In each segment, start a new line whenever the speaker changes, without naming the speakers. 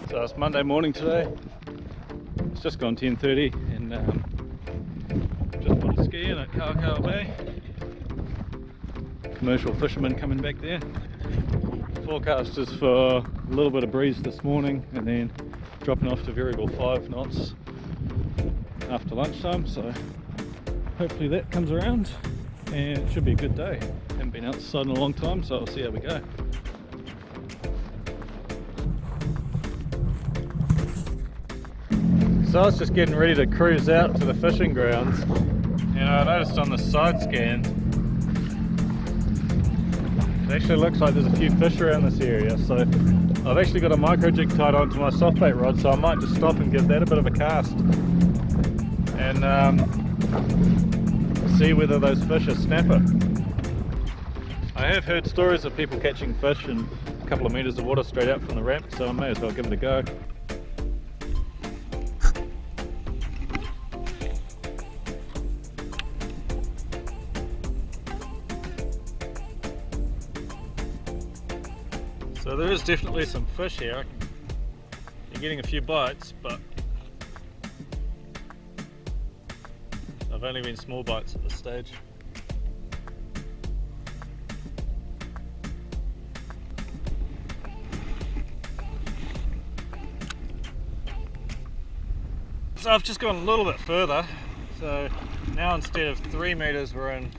So it's Monday morning today. It's just gone 10:30 and just put a ski in at Hauraki Bay. Commercial fishermen coming back there. Forecast is for a little bit of breeze this morning and then dropping off to variable 5 knots after lunchtime, so hopefully that comes around and it should be a good day. Haven't been outside in a long time, so I'll see how we go. So I was just getting ready to cruise out to the fishing grounds, and I noticed on the side scan it actually looks like there's a few fish around this area. So I've actually got a micro jig tied onto my softbait rod, so I might just stop and give that a bit of a cast and see whether those fish are snapper. I have heard stories of people catching fish in a couple of meters of water straight out from the ramp, so I may as well give it a go. So there is definitely some fish here. You're getting a few bites, but I've only been small bites at this stage. So I've just gone a little bit further. So now instead of 3 meters, we're in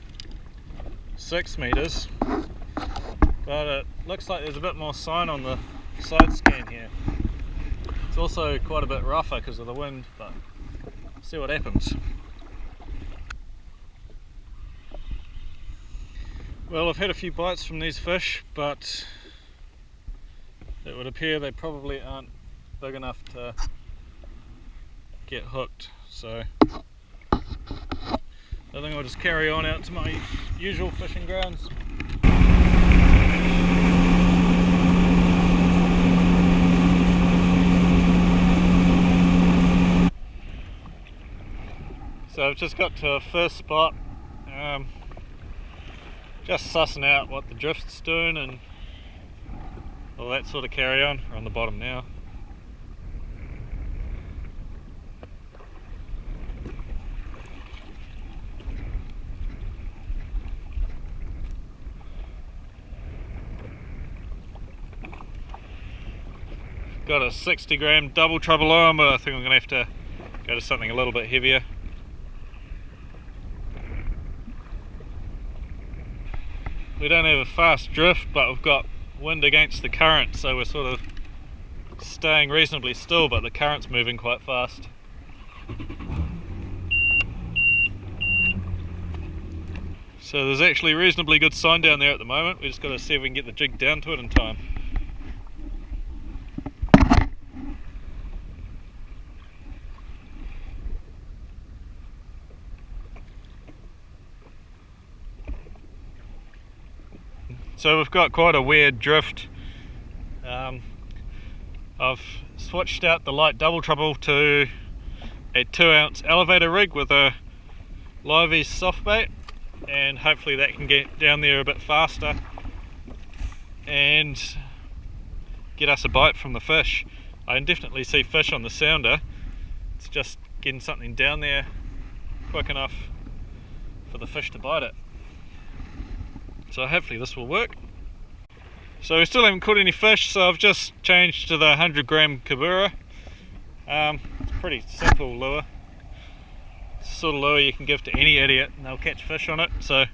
6 meters. But it looks like there's a bit more sign on the side scan here. It's also quite a bit rougher because of the wind, but see what happens. Well, I've had a few bites from these fish, but it would appear they probably aren't big enough to get hooked. So I think I'll just carry on out to my usual fishing grounds. So I've just got to a first spot, just sussing out what the drift's doing and all that sort of carry on. We're on the bottom now. Got a 60 gram double trouble on, but I think I'm going to have to go to something a little bit heavier. We don't have a fast drift, but we've got wind against the current, so we're sort of staying reasonably still, but the current's moving quite fast. So there's actually reasonably good sign down there at the moment. We just got to see if we can get the jig down to it in time. So we've got quite a weird drift. I've switched out the light double trouble to a 2-ounce elevator rig with a livey soft bait, and hopefully that can get down there a bit faster and get us a bite from the fish. I can definitely see fish on the sounder. It's just getting something down there quick enough for the fish to bite it. So hopefully this will work. So we still haven't caught any fish, so I've just changed to the 100 gram Kabura. It's a pretty simple lure. It's the sort of lure you can give to any idiot and they'll catch fish on it, so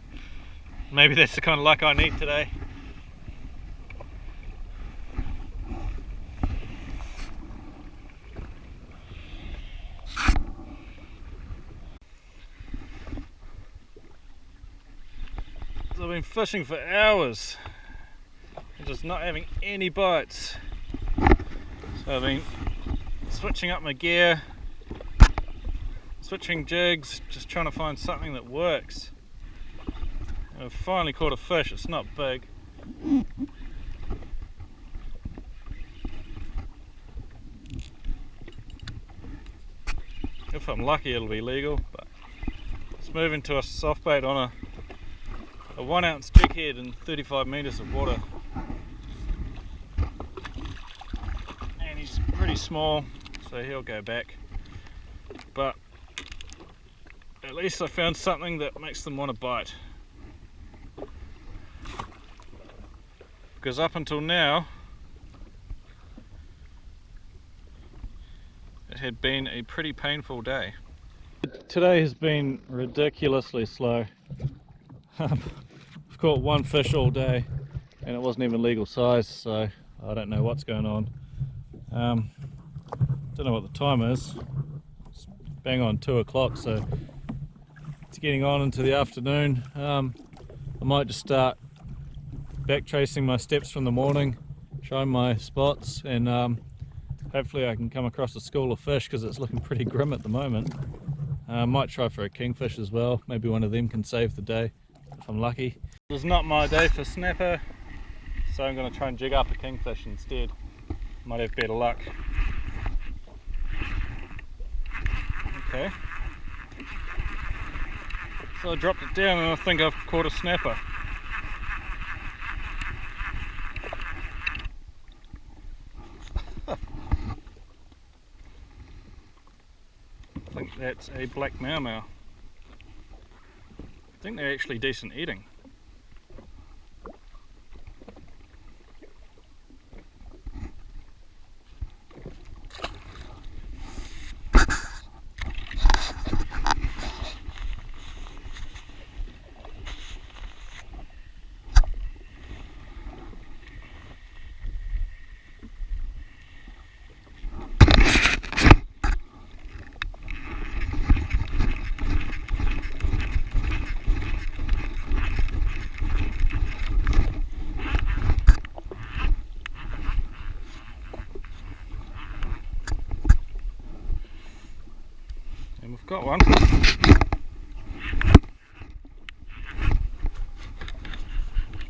maybe that's the kind of luck I need today. So I've been fishing for hours and just not having any bites. So I've been switching up my gear, switching jigs, just trying to find something that works. And I've finally caught a fish. It's not big. If I'm lucky it'll be legal, but it's moving to a soft bait on a 1-ounce jig head in 35 meters of water. And he's pretty pretty small, so he'll go back. But at least I found something that makes them want to bite. Because up until now, it had been a pretty painful day. Today has been ridiculously slow. I've caught one fish all day and it wasn't even legal size, so I don't know what's going on. Don't know what the time is. It's bang on 2 o'clock, so it's getting on into the afternoon. I might just start back tracing my steps from the morning, showing my spots, and hopefully I can come across a school of fish because it's looking pretty grim at the moment. I might try for a kingfish as well. Maybe one of them can save the day if I'm lucky. It's not my day for snapper, so I'm going to try and jig up a kingfish instead. Might have better luck. Okay. So I dropped it down and I think I've caught a snapper. I think that's a black mau-mau. I think they're actually decent eating. And we've got one.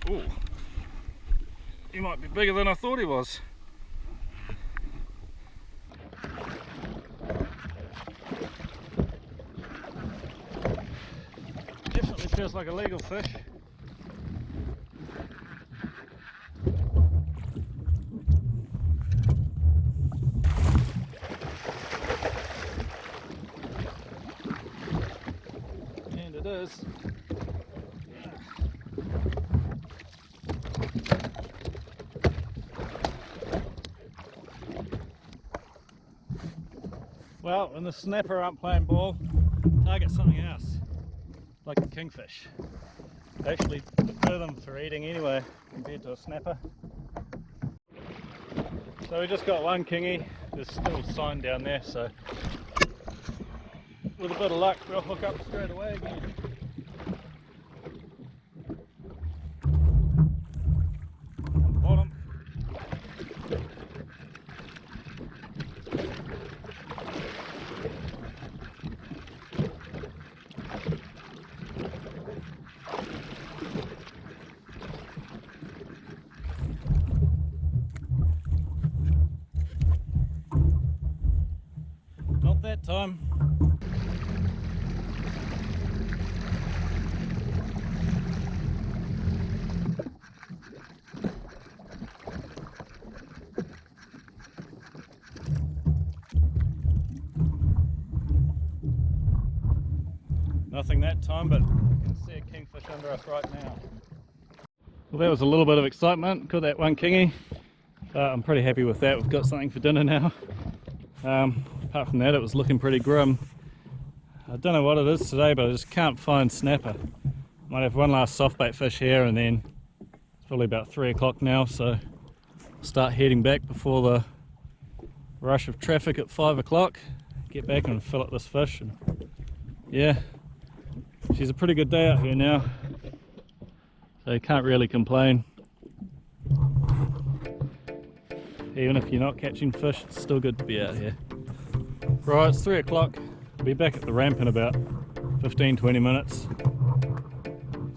Ooh, he might be bigger than I thought he was. Definitely feels like a legal fish. It is. Well, when the snapper aren't playing ball, target something else, like a kingfish. I actually prefer them for eating anyway, compared to a snapper. So we just got one kingy. There's still sign down there, so with a bit of luck we'll hook up straight away again. On the bottom. Not that time. Nothing that time, but you can see a kingfish under us right now. Well, that was a little bit of excitement. Got that one kingy. I'm pretty happy with that. We've got something for dinner now. Apart from that, it was looking pretty grim. I don't know what it is today, but I just can't find snapper. Might have one last softbait fish here, and then it's probably about 3 o'clock now, so I'll start heading back before the rush of traffic at 5 o'clock. Get back and fill up this fish. And yeah, she's a pretty good day out here now, so you can't really complain. Even if you're not catching fish, it's still good to be out here. Right, it's 3 o'clock. I'll be back at the ramp in about 15-20 minutes,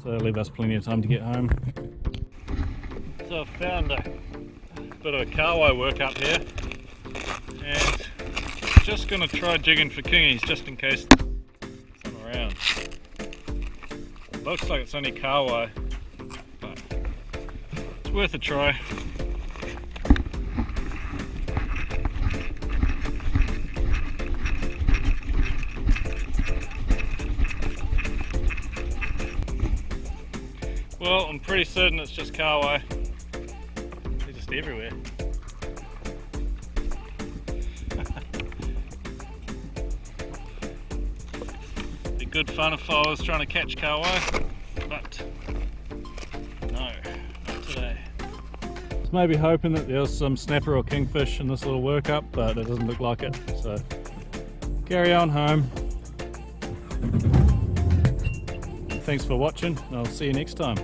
so that'll leave us plenty of time to get home. So I've found a bit of a carway work up here, and just going to try jigging for kingies just in case I'm around. It looks like it's only carway, but it's worth a try. Well, I'm pretty certain it's just kahawai. They're just everywhere. Be good fun if I was trying to catch kahawai, but no, not today. I was maybe hoping that there was some snapper or kingfish in this little workup, but it doesn't look like it, so carry on home. Thanks for watching, and I'll see you next time.